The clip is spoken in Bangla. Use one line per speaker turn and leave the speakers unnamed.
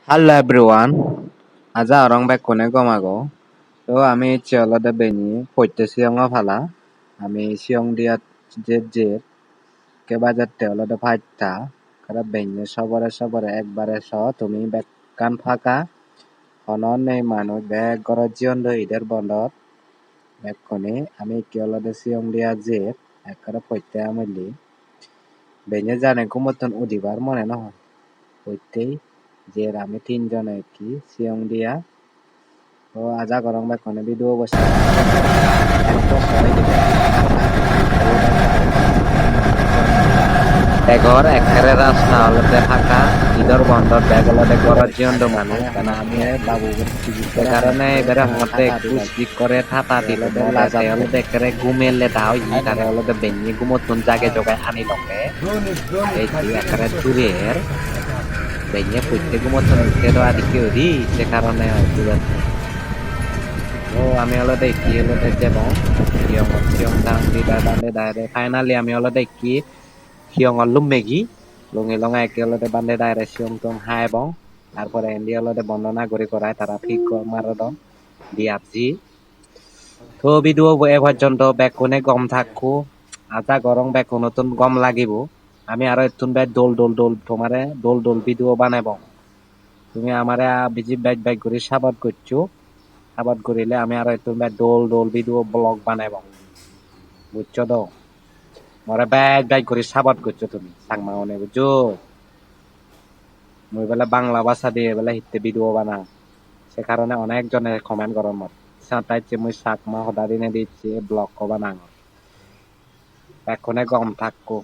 Hello everyone. Aja orang back kone gomago. So আমি চলতে বেনি পড়তে সিয়ং ফালা আমি সিয়ং দিয়া যে কে বাজারতে হলতে ফাইটা কারা বেনি সবরে একবারে তুমি ব্যাক কান ফাঁকা হনন নেই মানুষ ব্যাগ গরজ জীবন ইদের বন্ধত ব্যাক কনে আমি কি হলতে সিয়ং দিয়া যে একবারে পড়তে আমলি বেনি জানে কুমতন উদিবার মনে নহয় পড়তেই যে আমি তিনজনে কি সিয়ং দিয়া তো আজা গরম বেকনে ভিডিও বসে বেগর একেবারে রাস্তা হলতে ফাঁকা ঈদর বন্ধর ব্যাগ হলতে গরজ জীবন মানুষ কেন আমি বাবু কারণে এবারে হতে একটু স্লিপ করে থাতা দিল লাজা হলতে একেবারে ঘুমেলে দাও ই তারে হলতে বেঞ্জি ঘুমতুন জাগে জগায় আনি লগে এই একেবারে দূরের বেঞ্জে পড়তে ঘুমতুন তেরো আদিকে ওরি সে কারণে হয়তো আমি হলো দেখি হলো যাব সিয়ং দাং বান্ধে দাঁড়ে ফাইনালি আমি হলো দেখি সিয়ং লুমেগি লঙে একে হলো বান্ধে দাঁড়ে সিয়ং টং হাই বং তারপরে এন্ডি হলো বর্ণনা করে করায় তারা ঠিক মারো দম দিয়াপজি তো ভিডিও এ পর্যন্ত বেকুনে গম থাকু আজা গরম বেকু নতুন গম লাগিব আমি আরো এতুন বাই দোল তোমারে দোল ভিডিও বানাবো তুমি আমারে বিজি বাইক করে সাবত করছো সাবত করিলে আমি আরো এতুন বাই দোল ভিডিও ব্লগ বানাবো বুঝছো তো মরে বাইক করে সাবত করছো তুমি সাংমা অনে বুঝছো মুই বেলা বাংলা ভাষা দিয়ে বেলা হিতে ভিডিও বানা সে কারণে অনেক জনে কমেন্ট করো মত সাঁতাইছে মুই সাকমা হদা দিনে দিচ্ছি ব্লগ কবা নাঙ এখনে গম থাকো